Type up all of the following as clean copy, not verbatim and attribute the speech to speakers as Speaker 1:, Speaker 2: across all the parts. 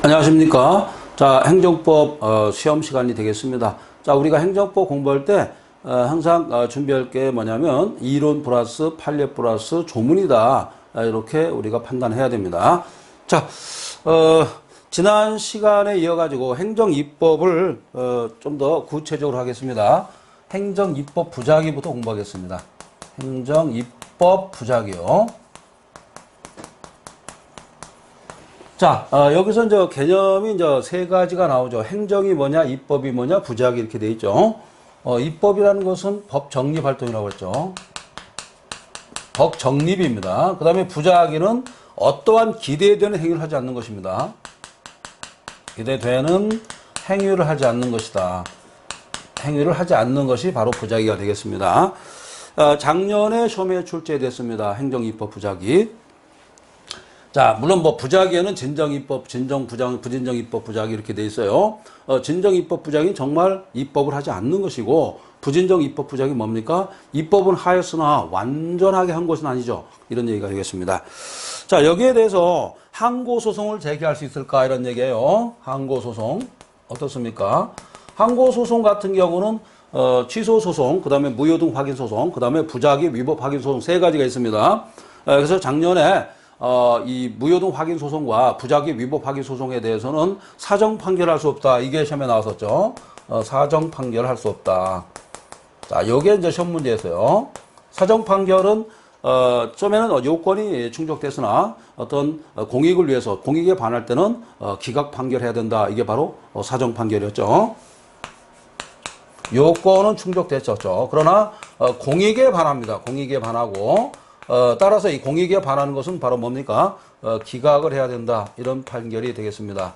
Speaker 1: 안녕하십니까. 자, 행정법 시험 시간이 되겠습니다. 자, 우리가 행정법 공부할 때 항상 준비할 게 뭐냐면 이론 플러스 판례 플러스 조문이다. 이렇게 우리가 판단해야 됩니다. 자, 지난 시간에 이어가지고 행정입법을 좀 더 구체적으로 하겠습니다. 행정입법 부작위부터 공부하겠습니다. 행정입법 부작위요. 자, 여기서 이제 개념이 이제 세 가지가 나오죠. 행정이 뭐냐, 입법이 뭐냐, 부작위 이렇게 돼 있죠. 입법이라는 것은 법 정립 활동이라고 했죠. 법 정립입니다. 그 다음에 부작위는 어떠한 기대되는 행위를 하지 않는 것입니다. 기대되는 행위를 하지 않는 것이다. 행위를 하지 않는 것이 바로 부작위가 되겠습니다. 작년에 시험에 출제됐습니다. 행정입법 부작위. 자, 물론 뭐 부작위에는 진정입법, 부진정입법 부작위 이렇게 돼 있어요. 진정입법 부작위는 정말 입법을 하지 않는 것이고, 부진정입법 부작위 뭡니까? 입법은 하였으나 완전하게 한 것은 아니죠. 이런 얘기가 되겠습니다. 자, 여기에 대해서 항고소송을 제기할 수 있을까? 이런 얘기예요. 항고소송. 어떻습니까? 항고소송 같은 경우는 취소소송, 그 다음에 무효등 확인소송, 그 다음에 부작위 위법 확인소송 세 가지가 있습니다. 그래서 작년에 이 무효등 확인 소송과 부작위 위법 확인 소송에 대해서는 사정 판결할 수 없다. 이게 시험에 나왔었죠. 사정 판결할 수 없다. 자, 요게 이제 시험 문제였어요. 사정 판결은 처음에는 요건이 충족됐으나 어떤 공익을 위해서 공익에 반할 때는 기각 판결해야 된다. 이게 바로 사정 판결이었죠. 요건은 충족됐었죠. 그러나 공익에 반합니다. 공익에 반하고 따라서 이 공익에 반하는 것은 바로 뭡니까? 기각을 해야 된다. 이런 판결이 되겠습니다.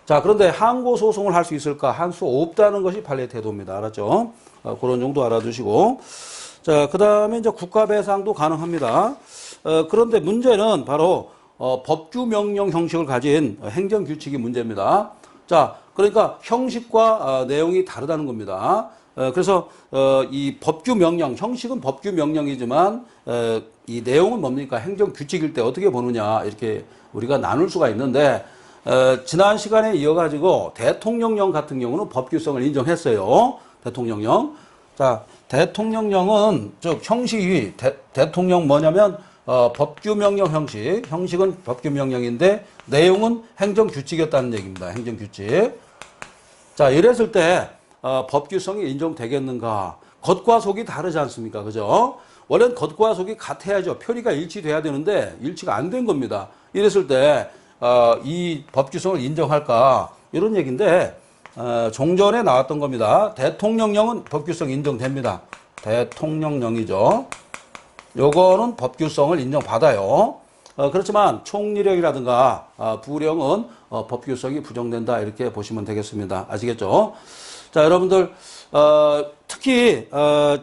Speaker 1: 자, 그런데 항고소송을 할 수 있을까? 할 수 없다는 것이 판례 태도입니다. 알았죠? 그런 정도 알아두시고. 자, 그 다음에 이제 국가배상도 가능합니다. 그런데 문제는 바로 법규명령 형식을 가진 행정규칙이 문제입니다. 자, 그러니까 형식과 내용이 다르다는 겁니다. 그래서 이 법규명령, 형식은 법규명령이지만 이 내용은 뭡니까? 행정규칙일 때 어떻게 보느냐 이렇게 우리가 나눌 수가 있는데 지난 시간에 이어가지고 대통령령 같은 경우는 법규성을 인정했어요. 대통령령. 자, 대통령령은 즉 형식이 대통령 뭐냐면 법규명령 형식, 형식은 법규명령인데 내용은 행정규칙이었다는 얘기입니다. 행정규칙. 자, 이랬을 때 법규성이 인정되겠는가? 겉과 속이 다르지 않습니까? 그죠? 원래는 겉과 속이 같아야죠. 표리가 일치돼야 되는데 일치가 안 된 겁니다. 이랬을 때 이 법규성을 인정할까? 이런 얘기인데 종전에 나왔던 겁니다. 대통령령은 법규성 인정됩니다. 대통령령이죠. 요거는 법규성을 인정받아요. 그렇지만 총리령이라든가 부령은 법규성이 부정된다. 이렇게 보시면 되겠습니다. 아시겠죠? 자, 여러분들 특히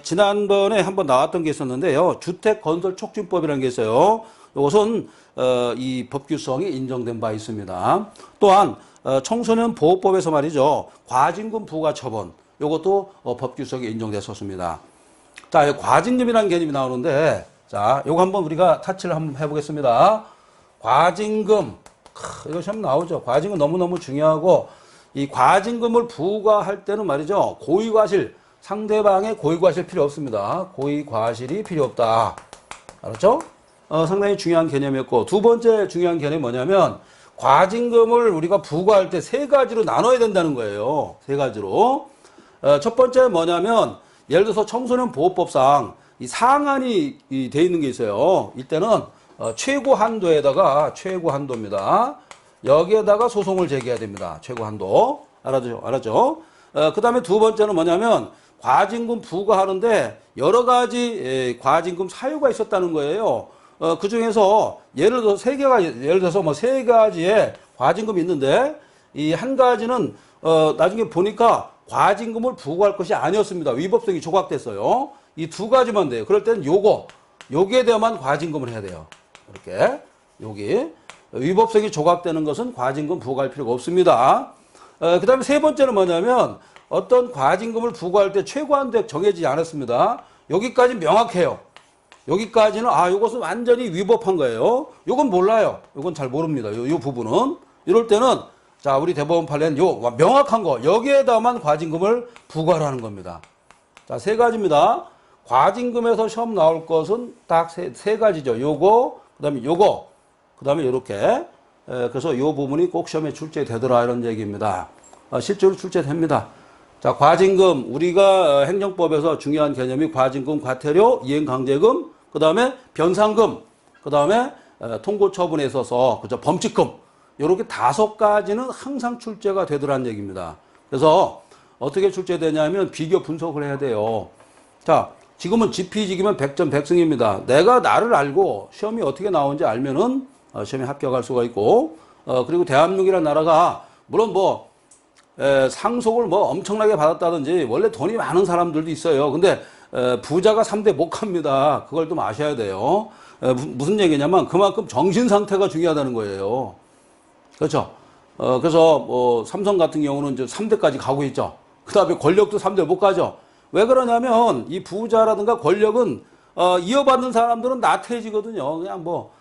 Speaker 1: 지난번에 한번 나왔던 게 있었는데요. 주택건설촉진법이라는 게 있어요. 이것은 이 법규성이 인정된 바 있습니다. 또한 청소년 보호법에서 말이죠. 과징금 부과 처분 이것도 법규성이 인정됐었습니다. 자, 과징금이라는 개념이 나오는데 자, 요거 한번 우리가 타치를 한번 해보겠습니다. 과징금 이거 시험 나오죠. 과징금 너무너무 중요하고 이 과징금을 부과할 때는 말이죠. 고의과실, 상대방의 고의과실 필요 없습니다. 고의과실이 필요 없다. 알았죠? 상당히 중요한 개념이었고, 두 번째 중요한 개념이 뭐냐면, 과징금을 우리가 부과할 때 세 가지로 나눠야 된다는 거예요. 세 가지로. 첫 번째 뭐냐면, 예를 들어서 청소년 보호법상 이 상한이 돼 있는 게 있어요. 이때는 최고 한도에다가 최고 한도입니다. 여기에다가 소송을 제기해야 됩니다. 최고 한도. 알았죠? 그 다음에 두 번째는 뭐냐면, 과징금 부과하는데 여러 가지 과징금 사유가 있었다는 거예요. 그 중에서 예를 들어서 뭐 세 가지의 과징금이 있는데, 이 한 가지는, 나중에 보니까 과징금을 부과할 것이 아니었습니다. 위법성이 조각됐어요. 이 두 가지만 돼요. 그럴 때는 여기에 대해만 과징금을 해야 돼요. 이렇게. 여기. 위법성이 조각되는 것은 과징금 부과할 필요가 없습니다. 그 다음에 세 번째는 뭐냐면 어떤 과징금을 부과할 때 최고한도액 정해지지 않았습니다. 여기까지 명확해요. 여기까지는 이것은 완전히 위법한 거예요. 이건 몰라요. 이건 잘 모릅니다. 이 부분은. 이럴 때는 자, 우리 대법원 판례는 요 명확한 거 여기에다만 과징금을 부과를 하는 겁니다. 자, 세 가지입니다. 과징금에서 시험 나올 것은 딱 세 가지죠. 요거, 그다음에 요거, 그다음에 요렇게. 그래서 요 부분이 꼭 시험에 출제되더라 이런 얘기입니다. 실제로 출제됩니다. 자, 과징금 우리가 행정법에서 중요한 개념이 과징금, 과태료, 이행강제금, 그다음에 변상금, 그다음에 통고처분에 있어서 그죠 범칙금 이렇게 5가지는 항상 출제가 되더라는 얘기입니다. 그래서 어떻게 출제되냐면 비교 분석을 해야 돼요. 자, 지금은 지피지기면 100점 100승입니다. 내가 나를 알고 시험이 어떻게 나오는지 알면은 시험에 합격할 수가 있고, 그리고 대한민국이라는 나라가 물론 뭐 상속을 뭐 엄청나게 받았다든지 원래 돈이 많은 사람들도 있어요. 근데 부자가 3대 못 갑니다. 그걸 좀 아셔야 돼요. 무슨 얘기냐면 그만큼 정신 상태가 중요하다는 거예요. 그렇죠. 그래서 뭐 삼성 같은 경우는 이제 3대까지 가고 있죠. 그 다음에 권력도 3대 못 가죠. 왜 그러냐면 이 부자라든가 권력은 이어받는 사람들은 나태해지거든요. 그냥 뭐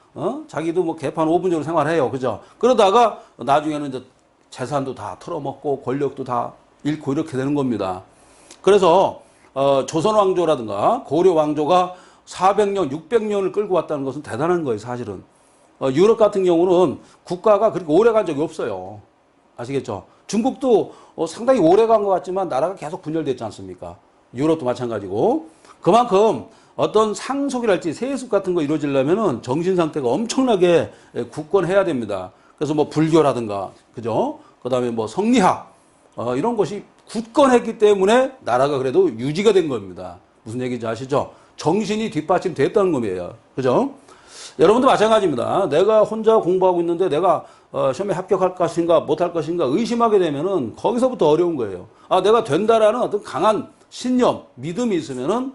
Speaker 1: 자기도 뭐 개판 5분적으로 생활해요. 그죠. 그러다가 나중에는 이제 재산도 다 털어먹고 권력도 다 잃고 이렇게 되는 겁니다. 그래서 조선 왕조라든가 고려 왕조가 400년, 600년을 끌고 왔다는 것은 대단한 거예요, 사실은. 유럽 같은 경우는 국가가 그렇게 오래 간 적이 없어요. 아시겠죠? 중국도 상당히 오래 간 것 같지만 나라가 계속 분열됐지 않습니까? 유럽도 마찬가지고. 그만큼 어떤 상속이랄지 세습 같은 거 이루어지려면은 정신 상태가 엄청나게 굳건해야 됩니다. 그래서 뭐 불교라든가, 그죠? 그 다음에 뭐 성리학, 이런 것이 굳건했기 때문에 나라가 그래도 유지가 된 겁니다. 무슨 얘기인지 아시죠? 정신이 뒷받침됐다는 겁니다. 그죠? 여러분도 마찬가지입니다. 내가 혼자 공부하고 있는데 내가 시험에 합격할 것인가 못할 것인가 의심하게 되면은 거기서부터 어려운 거예요. 내가 된다라는 어떤 강한 신념, 믿음이 있으면은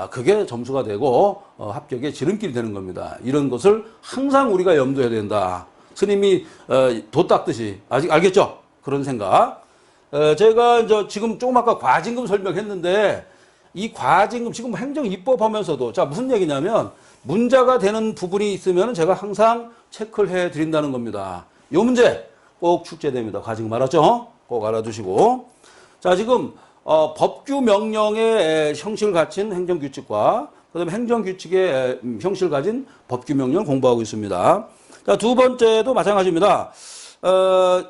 Speaker 1: 그게 점수가 되고 합격의 지름길이 되는 겁니다. 이런 것을 항상 우리가 염두해야 된다. 스님이 도 닦듯이 아직 알겠죠? 그런 생각. 제가 이제 지금 조금 아까 과징금 설명했는데 이 과징금 지금 행정입법하면서도 자 무슨 얘기냐면 문제가 되는 부분이 있으면 제가 항상 체크를 해 드린다는 겁니다. 이 문제 꼭 출제됩니다. 과징금 알았죠? 꼭 알아두시고 자 지금 법규 명령의 형식을 갖춘 행정규칙과 그다음에 행정규칙의 형식을 가진 법규 명령을 공부하고 있습니다. 자, 두 번째도 마찬가지입니다.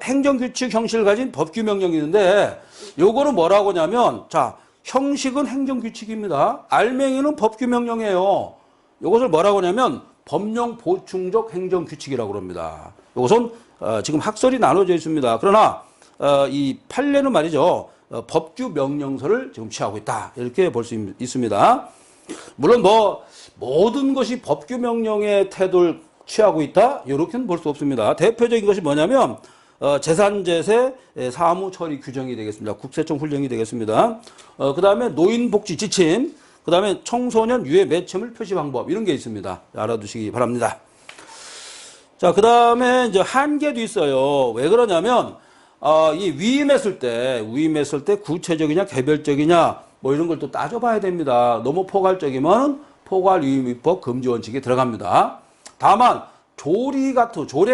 Speaker 1: 행정규칙 형식을 가진 법규 명령이 있는데 요거는 뭐라고 하냐면 자 형식은 행정규칙입니다. 알맹이는 법규 명령이에요. 이것을 뭐라고 하냐면 법령 보충적 행정규칙이라고 합니다. 이것은 지금 학설이 나눠져 있습니다. 그러나 이 판례는 말이죠. 법규 명령서를 지금 취하고 있다. 이렇게 볼 수 있습니다. 물론 뭐 모든 것이 법규 명령의 태도를 취하고 있다. 이렇게는 볼 수 없습니다. 대표적인 것이 뭐냐면 재산제세 사무처리 규정이 되겠습니다. 국세청 훈령이 되겠습니다. 그 다음에 노인복지 지침, 그 다음에 청소년 유해 매체물 표시 방법 이런 게 있습니다. 알아두시기 바랍니다. 자, 그 다음에 이제 한계도 있어요. 왜 그러냐면 이 위임했을 때 구체적이냐 개별적이냐 뭐 이런 걸 또 따져봐야 됩니다. 너무 포괄적이면 포괄위임입법 금지 원칙에 들어갑니다. 다만 조례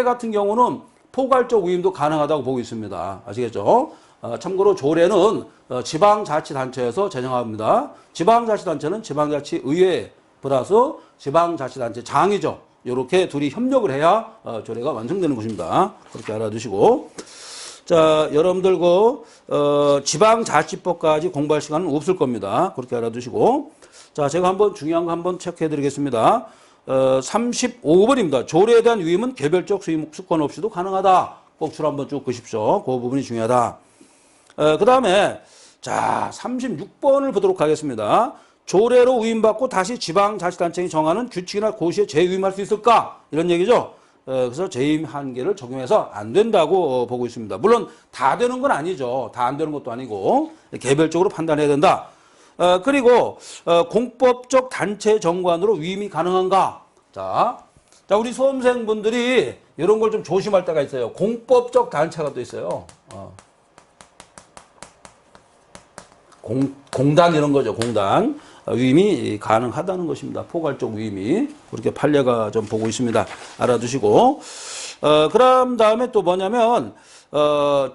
Speaker 1: 같은 경우는 포괄적 위임도 가능하다고 보고 있습니다. 아시겠죠? 참고로 조례는 지방자치단체에서 제정합니다. 지방자치단체는 지방자치의회 플러스 지방자치단체 장이죠. 이렇게 둘이 협력을 해야 조례가 완성되는 것입니다. 그렇게 알아두시고 자 여러분들 지방자치법까지 공부할 시간은 없을 겁니다. 그렇게 알아두시고 자 제가 한번 중요한 거 한번 체크해 드리겠습니다. 35번입니다. 조례에 대한 위임은 개별적 수권 없이도 가능하다. 꼭 줄 한번 쭉 보십시오. 그 부분이 중요하다. 그 다음에 자 36번을 보도록 하겠습니다. 조례로 위임받고 다시 지방자치단체에 정하는 규칙이나 고시에 재위임할 수 있을까? 이런 얘기죠. 그래서 재임 한계를 적용해서 안 된다고 보고 있습니다. 물론 다 되는 건 아니죠. 다 안 되는 것도 아니고 개별적으로 판단해야 된다. 그리고 공법적 단체 정관으로 위임이 가능한가? 자 우리 수험생분들이 이런 걸 좀 조심할 때가 있어요. 공법적 단체가 또 있어요. 공단 이런 거죠. 공단 위임이 가능하다는 것입니다. 포괄적 위임이 그렇게 판례가 좀 보고 있습니다. 알아두시고 그럼 다음에 또 뭐냐면,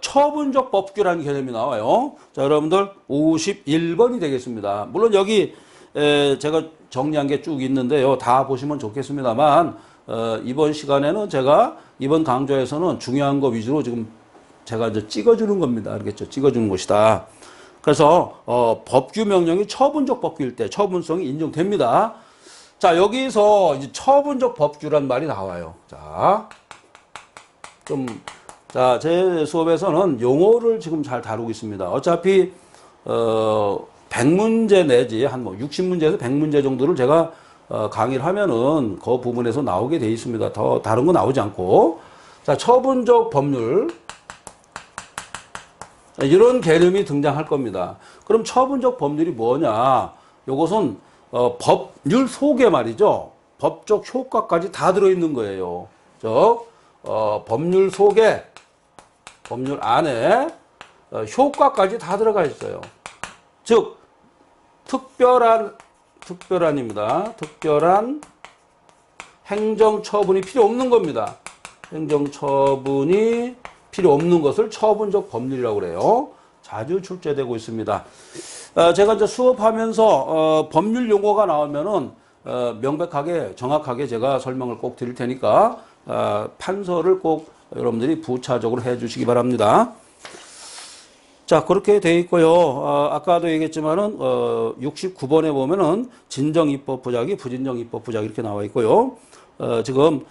Speaker 1: 처분적 법규라는 개념이 나와요. 자, 여러분들 51번이 되겠습니다. 물론 여기, 제가 정리한 게 쭉 있는데요. 다 보시면 좋겠습니다만, 이번 시간에는 제가, 이번 강좌에서는 중요한 거 위주로 지금 제가 이제 찍어주는 겁니다. 알겠죠? 찍어주는 것이다. 그래서, 법규 명령이 처분적 법규일 때 처분성이 인정됩니다. 자, 여기서 이제 처분적 법규란 말이 나와요. 자, 자, 제 수업에서는 용어를 지금 잘 다루고 있습니다. 어차피, 100문제 내지 한 뭐 60문제에서 100문제 정도를 제가 강의를 하면은 그 부분에서 나오게 돼 있습니다. 더 다른 거 나오지 않고. 자, 처분적 법률. 이런 개념이 등장할 겁니다. 그럼 처분적 법률이 뭐냐? 요것은 법률 속에 말이죠. 법적 효과까지 다 들어있는 거예요. 법률 속에, 법률 안에 효과까지 다 들어가 있어요. 즉, 특별한입니다. 특별한 행정처분이 필요 없는 겁니다. 행정처분이 필요 없는 것을 처분적 법률이라고 그래요. 자주 출제되고 있습니다. 제가 이제 수업하면서 법률 용어가 나오면은 명백하게 정확하게 제가 설명을 꼭 드릴 테니까 판서를 꼭 여러분들이 부차적으로 해주시기 바랍니다. 자, 그렇게 돼 있고요. 아까도 얘기했지만은 69번에 보면은 진정 입법 부작위, 부진정 입법 부작위 이렇게 나와 있고요. 지금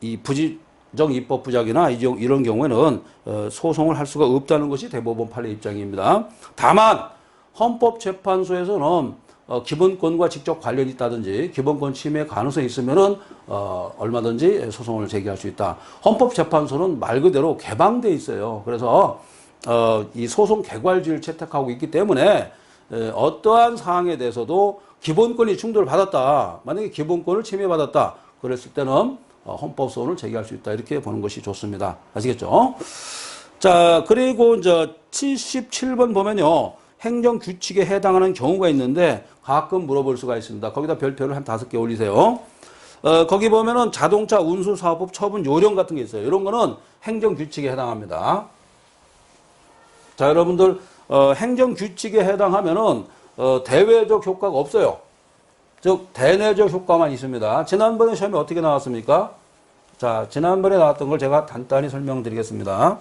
Speaker 1: 이 부진정 입법 부작위나 이런 경우에는 소송을 할 수가 없다는 것이 대법원 판례 입장입니다. 다만 헌법재판소에서는 기본권과 직접 관련이 있다든지 기본권 침해 가능성이 있으면은 얼마든지 소송을 제기할 수 있다. 헌법재판소는 말 그대로 개방돼 있어요. 그래서 이 소송 개괄지를 채택하고 있기 때문에 어떠한 사항에 대해서도 기본권이 충돌을 받았다. 만약에 기본권을 침해받았다. 그랬을 때는 헌법소원을 제기할 수 있다. 이렇게 보는 것이 좋습니다. 아시겠죠? 자, 그리고 이제 77번 보면요. 행정규칙에 해당하는 경우가 있는데 가끔 물어볼 수가 있습니다. 거기다 별표를 한 5개 올리세요. 거기 보면은 자동차 운수사업법 처분 요령 같은 게 있어요. 이런 거는 행정규칙에 해당합니다. 자, 여러분들 행정규칙에 해당하면은 대외적 효과가 없어요. 즉 대내적 효과만 있습니다. 지난번에 시험에 어떻게 나왔습니까? 자, 지난번에 나왔던 걸 제가 간단히 설명드리겠습니다.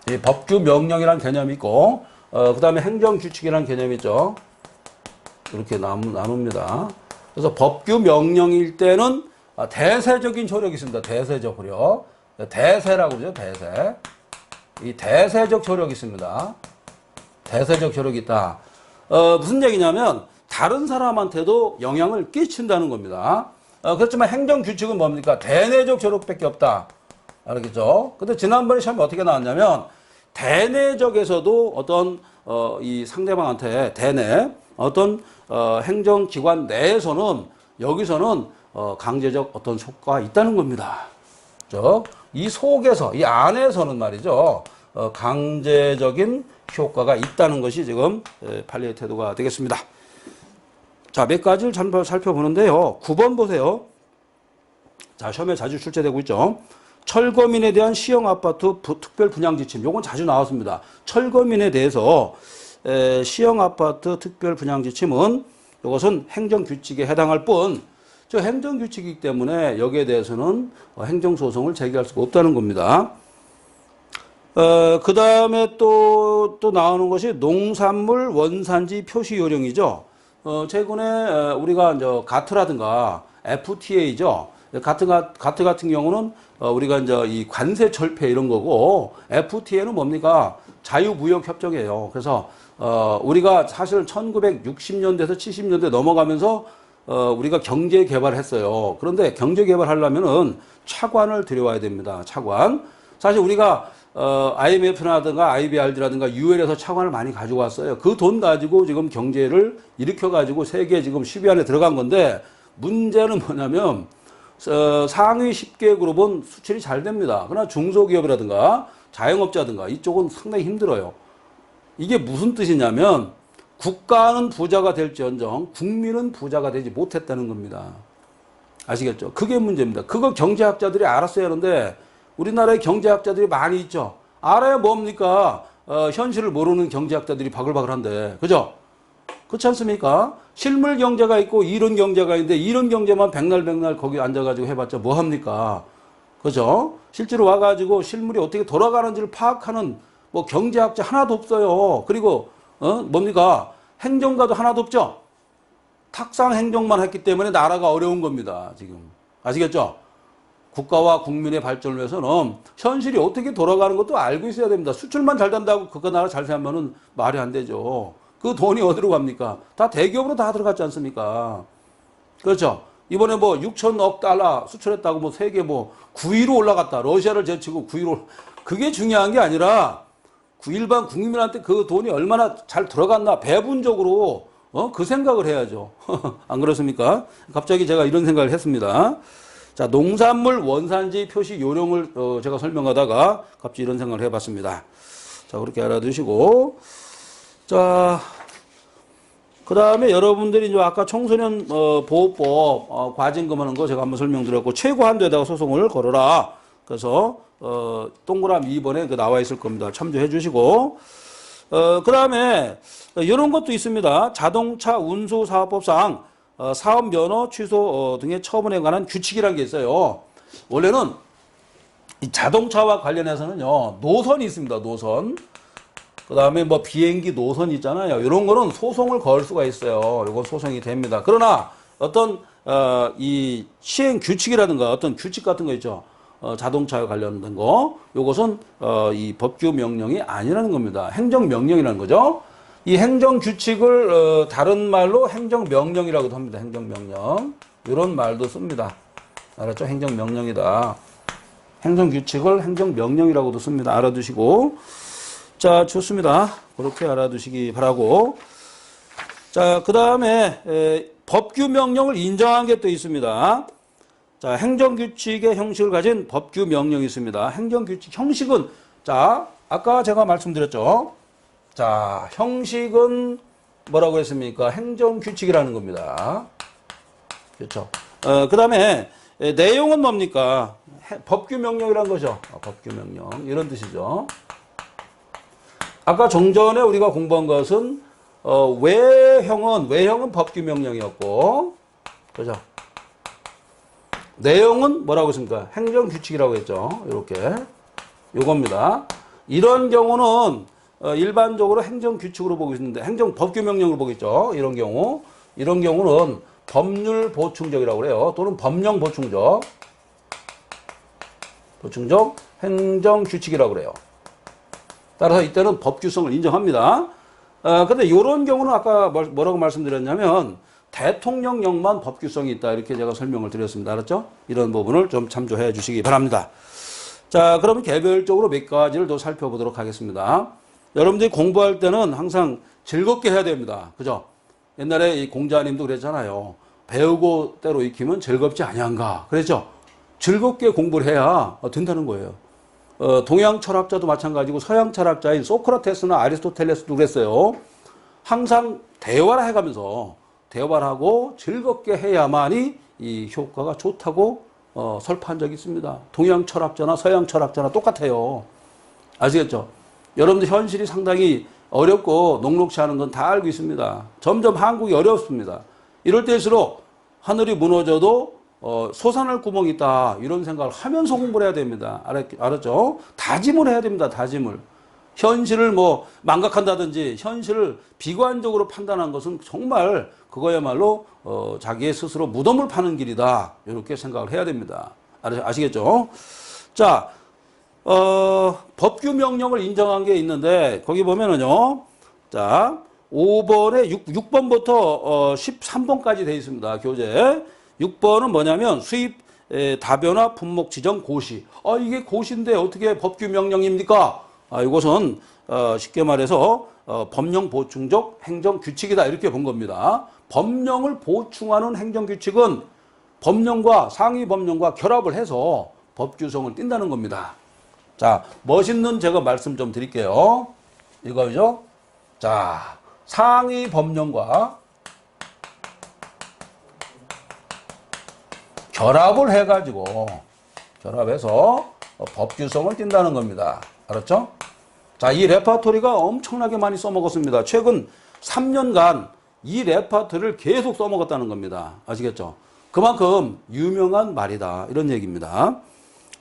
Speaker 1: 이 법규 명령이라는 개념이 있고 그 다음에 행정규칙이라는 개념이 있죠. 이렇게 나눕니다. 그래서 법규 명령일 때는 대세적인 효력이 있습니다. 대세적 효력. 대세라고 그러죠. 대세. 이 대세적 효력이 있습니다. 대세적 효력이 있다. 무슨 얘기냐면 다른 사람한테도 영향을 끼친다는 겁니다. 그렇지만 행정규칙은 뭡니까? 대내적 효력밖에 없다. 알겠죠? 근데 지난번에 시험에 어떻게 나왔냐면 대내적에서도 어떤 이 상대방한테 대내 어떤 행정기관 내에서는 여기서는 강제적 어떤 효과가 있다는 겁니다. 즉, 이 속에서, 이 안에서는 말이죠. 강제적인 효과가 있다는 것이 지금 판례의 태도가 되겠습니다. 자, 몇 가지를 살펴보는데요. 9번 보세요. 자, 시험에 자주 출제되고 있죠. 철거민에 대한 시형아파트 특별 분양지침. 요건 자주 나왔습니다. 철거민에 대해서 시형아파트 특별 분양지침은 이것은 행정규칙에 해당할 뿐, 저 행정규칙이기 때문에 여기에 대해서는 행정소송을 제기할 수가 없다는 겁니다. 그 다음에 또 나오는 것이 농산물 원산지 표시 요령이죠. 최근에 우리가 이제 가트라든가 FTA죠. 가트 같은 경우는 우리가 이제 이 관세 철폐 이런 거고, FTA는 뭡니까? 자유무역 협정이에요. 그래서 우리가 사실 1960년대에서 70년대 넘어가면서 우리가 경제 개발을 했어요. 그런데 경제 개발하려면은 차관을 들여와야 됩니다. 차관. 사실 우리가 IMF라든가 IBRD라든가 UN에서 차관을 많이 가지고 왔어요. 그 돈 가지고 지금 경제를 일으켜 가지고 세계 지금 10위 안에 들어간 건데, 문제는 뭐냐면 상위 10개 그룹은 수출이 잘 됩니다. 그러나 중소기업이라든가 자영업자든가 이쪽은 상당히 힘들어요. 이게 무슨 뜻이냐면 국가는 부자가 될지언정 국민은 부자가 되지 못했다는 겁니다. 아시겠죠? 그게 문제입니다. 그거 경제학자들이 알았어야 하는데 우리나라에 경제학자들이 많이 있죠. 알아야 뭡니까? 현실을 모르는 경제학자들이 바글바글한데. 그죠? 그렇지 않습니까? 실물 경제가 있고 이론 경제가 있는데 이론 경제만 백날 거기 앉아가지고 해봤자 뭐합니까? 그죠? 실제로 와가지고 실물이 어떻게 돌아가는지를 파악하는 뭐 경제학자 하나도 없어요. 그리고 뭡니까? 행정가도 하나도 없죠. 탁상 행정만 했기 때문에 나라가 어려운 겁니다. 지금 아시겠죠? 국가와 국민의 발전을 위해서는 현실이 어떻게 돌아가는 것도 알고 있어야 됩니다. 수출만 잘 된다고 그 나라 잘 살면은 말이 안 되죠. 그 돈이 어디로 갑니까? 다 대기업으로 다 들어갔지 않습니까? 그렇죠? 이번에 뭐 6천억 달러 수출했다고 뭐 세계 뭐 9위로 올라갔다. 러시아를 제치고 9위로. 그게 중요한 게 아니라 일반 국민한테 그 돈이 얼마나 잘 들어갔나 배분적으로 그 생각을 해야죠. 안 그렇습니까? 갑자기 제가 이런 생각을 했습니다. 자, 농산물 원산지 표시 요령을 제가 설명하다가 갑자기 이런 생각을 해봤습니다. 자, 그렇게 알아두시고 자, 그 다음에 여러분들이 이제 아까 청소년 보호법 과징금하는 거 제가 한번 설명드렸고 최고 한도에다가 소송을 걸어라. 그래서 동그라미 2번에 그 나와 있을 겁니다. 참조해 주시고 그 다음에 이런 것도 있습니다. 자동차 운수사업법상 사업 면허 취소 등의 처분에 관한 규칙이라는 게 있어요. 원래는 이 자동차와 관련해서는요 노선이 있습니다. 노선. 그 다음에 뭐 비행기 노선 있잖아요. 이런 거는 소송을 걸 수가 있어요. 이건 소송이 됩니다. 그러나 어떤 이 시행 규칙이라든가 어떤 규칙 같은 거 있죠. 자동차와 관련된 거. 요것은 이 법규 명령이 아니라는 겁니다. 행정 명령이라는 거죠. 이 행정 규칙을 다른 말로 행정 명령이라고도 합니다. 행정 명령. 이런 말도 씁니다. 알았죠? 행정 명령이다. 행정 규칙을 행정 명령이라고도 씁니다. 알아두시고. 자, 좋습니다. 그렇게 알아두시기 바라고. 자, 그 다음에 법규 명령을 인정한 게 또 있습니다. 자, 행정규칙의 형식을 가진 법규 명령이 있습니다. 행정규칙 형식은 자, 아까 제가 말씀드렸죠. 자, 형식은 뭐라고 했습니까? 행정규칙이라는 겁니다. 그렇죠. 그 다음에 내용은 뭡니까? 법규 명령이라는 거죠. 법규 명령 이런 뜻이죠. 아까 정전에 우리가 공부한 것은 외형은 법규 명령이었고, 그죠? 내용은 뭐라고 했습니까? 행정 규칙이라고 했죠. 이렇게 요겁니다. 이런 경우는 일반적으로 행정 규칙으로 보고 있는데 행정 법규 명령으로 보겠죠. 이런 경우는 법률 보충적이라고 그래요. 또는 법령 보충적 행정 규칙이라고 그래요. 따라서 이때는 법규성을 인정합니다. 근데 이런 경우는 아까 뭐라고 말씀드렸냐면 대통령령만 법규성이 있다. 이렇게 제가 설명을 드렸습니다. 알았죠? 이런 부분을 좀 참조해 주시기 바랍니다. 자, 그러면 개별적으로 몇 가지를 더 살펴보도록 하겠습니다. 여러분들이 공부할 때는 항상 즐겁게 해야 됩니다. 그죠? 옛날에 이 공자님도 그랬잖아요. 배우고 때로 익히면 즐겁지 아니한가. 그랬죠? 즐겁게 공부를 해야 된다는 거예요. 동양 철학자도 마찬가지고 서양 철학자인 소크라테스나 아리스토텔레스도 그랬어요. 항상 대화를 해가면서 대화를 하고 즐겁게 해야만이 이 효과가 좋다고 설파한 적이 있습니다. 동양 철학자나 서양 철학자나 똑같아요. 아시겠죠? 여러분들 현실이 상당히 어렵고 녹록치 않은 건 다 알고 있습니다. 점점 한국이 어렵습니다. 이럴 때일수록 하늘이 무너져도 솟아날 구멍이 있다. 이런 생각을 하면서 공부를 해야 됩니다. 알았죠? 다짐을 해야 됩니다. 다짐을. 현실을 뭐 망각한다든지 현실을 비관적으로 판단한 것은 정말 그거야말로 자기의 스스로 무덤을 파는 길이다. 이렇게 생각을 해야 됩니다. 아시겠죠? 자, 법규 명령을 인정한 게 있는데 거기 보면은요. 자, 5번에 6번부터 13번까지 되어 있습니다. 교재. 6번은 뭐냐면 수입 다변화 품목 지정 고시. 이게 고시인데 어떻게 법규 명령입니까? 이것은 쉽게 말해서 법령 보충적 행정 규칙이다. 이렇게 본 겁니다. 법령을 보충하는 행정 규칙은 법령과 상위 법령과 결합을 해서 법규성을 띈다는 겁니다. 자, 멋있는 제가 말씀 좀 드릴게요. 이거죠? 자, 상위 법령과 결합을 해가지고 결합해서 법규성을 띈다는 겁니다. 알았죠? 자, 이 레파토리가 엄청나게 많이 써먹었습니다. 최근 3년간 이 레파토리를 계속 써먹었다는 겁니다. 아시겠죠? 그만큼 유명한 말이다. 이런 얘기입니다.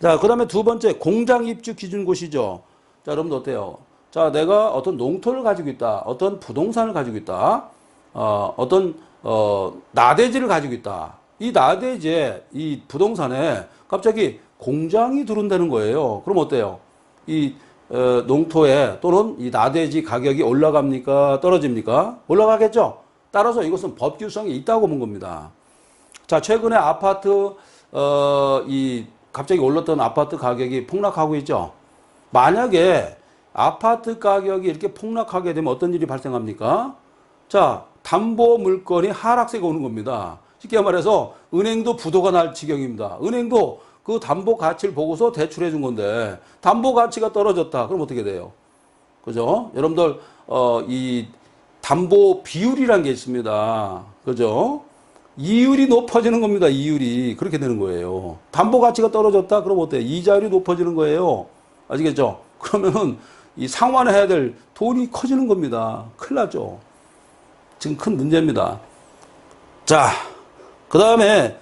Speaker 1: 자, 그 다음에 두 번째, 공장 입주 기준고시죠. 자, 여러분들 어때요? 자, 내가 어떤 농토를 가지고 있다. 어떤 부동산을 가지고 있다. 나대지를 가지고 있다. 이 나대지에, 이 부동산에 갑자기 공장이 들어온다는 거예요. 그럼 어때요? 이 농토에 또는 이 나대지 가격이 올라갑니까? 떨어집니까? 올라가겠죠? 따라서 이것은 법규성이 있다고 본 겁니다. 자, 최근에 아파트, 갑자기 올랐던 아파트 가격이 폭락하고 있죠? 만약에 아파트 가격이 이렇게 폭락하게 되면 어떤 일이 발생합니까? 자, 담보 물건이 하락세가 오는 겁니다. 쉽게 말해서 은행도 부도가 날 지경입니다. 은행도 그 담보 가치를 보고서 대출해 준 건데 담보 가치가 떨어졌다. 그럼 어떻게 돼요? 그죠? 여러분들 이 담보 비율이란 게 있습니다. 그죠? 이율이 높아지는 겁니다. 이율이 그렇게 되는 거예요. 담보 가치가 떨어졌다. 그럼 어때요? 이자율이 높아지는 거예요. 아시겠죠? 그러면은 이 상환해야 될 돈이 커지는 겁니다. 큰일 나죠. 지금 큰 문제입니다. 자, 그 다음에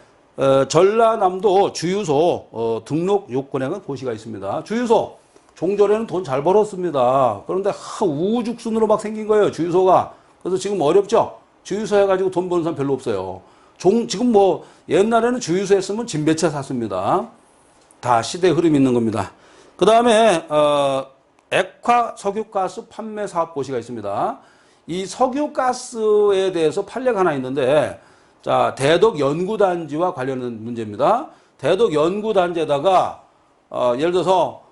Speaker 1: 전라남도 주유소 등록 요건에는 고시가 있습니다. 주유소 종전에는 돈 잘 벌었습니다. 그런데 우후죽순으로 막 생긴 거예요. 주유소가. 그래서 지금 어렵죠. 주유소 해가지고 돈 버는 사람 별로 없어요. 지금 뭐 옛날에는 주유소 했으면 진배차 샀습니다. 다 시대의 흐름이 있는 겁니다. 그 다음에 액화 석유가스 판매 사업 고시가 있습니다. 이 석유가스에 대해서 판례가 하나 있는데, 자, 대덕 연구단지와 관련된 문제입니다. 대덕 연구단지에다가 예를 들어서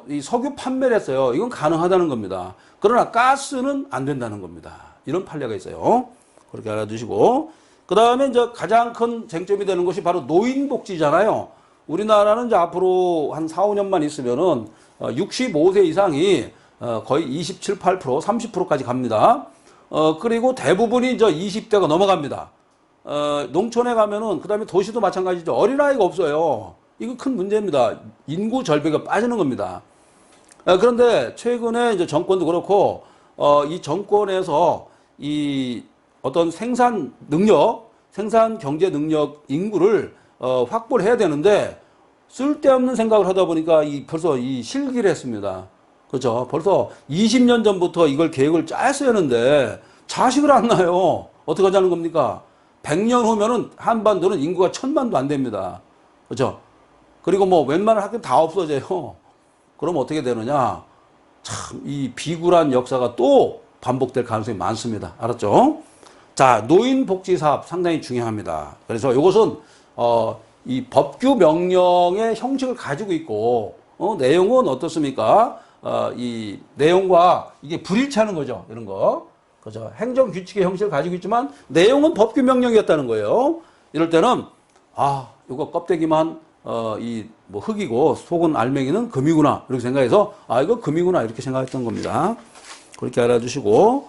Speaker 1: 이 석유 판매를 했어요. 이건 가능하다는 겁니다. 그러나 가스는 안 된다는 겁니다. 이런 판례가 있어요. 그렇게 알아두시고, 그 다음에 이제 가장 큰 쟁점이 되는 것이 바로 노인복지잖아요. 우리나라는 이제 앞으로 한 4, 5년만 있으면은 65세 이상이 거의 27, 8%, 30%까지 갑니다. 그리고 대부분이 이제 20대가 넘어갑니다. 농촌에 가면은, 그 다음에 도시도 마찬가지죠. 어린아이가 없어요. 이거 큰 문제입니다. 인구 절벽에 빠지는 겁니다. 그런데 최근에 이제 정권도 그렇고, 이 정권에서 이 어떤 생산 능력, 생산 경제 능력 인구를 확보를 해야 되는데, 쓸데없는 생각을 하다 보니까 벌써 실기를 했습니다. 그렇죠? 벌써 20년 전부터 이걸 계획을 짰어야 하는데, 자식을 안 낳아요. 어떻게 하자는 겁니까? 100년 후면은 한반도는 인구가 1000만도 안 됩니다. 그렇죠? 그리고 뭐 웬만한 학교 다 없어져요. 그럼 어떻게 되느냐? 참, 이 비굴한 역사가 또 반복될 가능성이 많습니다. 알았죠? 자, 노인복지 사업 상당히 중요합니다. 그래서 이것은, 이 법규 명령의 형식을 가지고 있고, 내용은 어떻습니까? 이 내용과 이게 불일치하는 거죠. 이런 거. 그죠? 행정규칙의 형식을 가지고 있지만, 내용은 법규 명령이었다는 거예요. 이럴 때는, 이거 껍데기만, 뭐 흙이고, 속은 알맹이는 금이구나. 이렇게 생각해서, 이거 금이구나. 이렇게 생각했던 겁니다. 그렇게 알아주시고.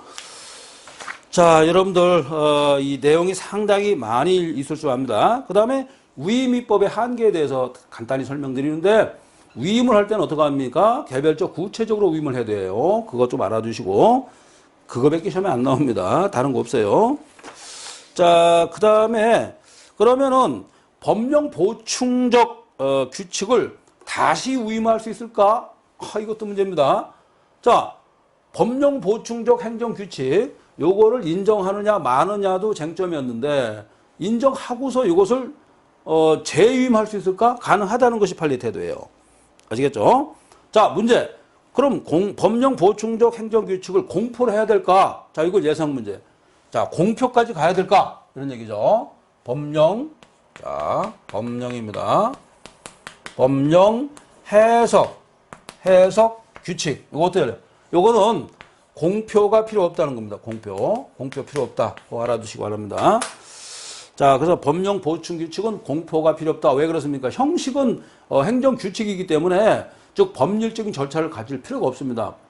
Speaker 1: 자, 여러분들, 이 내용이 상당히 많이 있을 줄 압니다. 그 다음에 위임입법의 한계에 대해서 간단히 설명드리는데, 위임을 할 때는 어떻게 합니까? 개별적, 구체적으로 위임을 해야 돼요. 그거 좀 알아두시고. 그거밖에 시험에 안 나옵니다. 다른 거 없어요. 자, 그 다음에, 그러면은, 법령 보충적, 규칙을 다시 위임할 수 있을까? 이것도 문제입니다. 자, 법령 보충적 행정규칙, 요거를 인정하느냐, 마느냐도 쟁점이었는데, 인정하고서 이것을, 재위임할 수 있을까? 가능하다는 것이 판례 태도예요. 아시겠죠? 자, 문제. 그럼 법령 보충적 행정규칙을 공포를 해야 될까? 자, 이걸 예상 문제. 자, 공표까지 가야 될까? 이런 얘기죠. 법령입니다. 법령 해석 규칙. 이거 어떻게 해요? 요거는 공표가 필요 없다는 겁니다. 공표 필요 없다. 그거 알아두시기 바랍니다. 자, 그래서 법령 보충 규칙은 공표가 필요 없다. 왜 그렇습니까? 형식은 행정 규칙이기 때문에 즉 법률적인 절차를 가질 필요가 없습니다.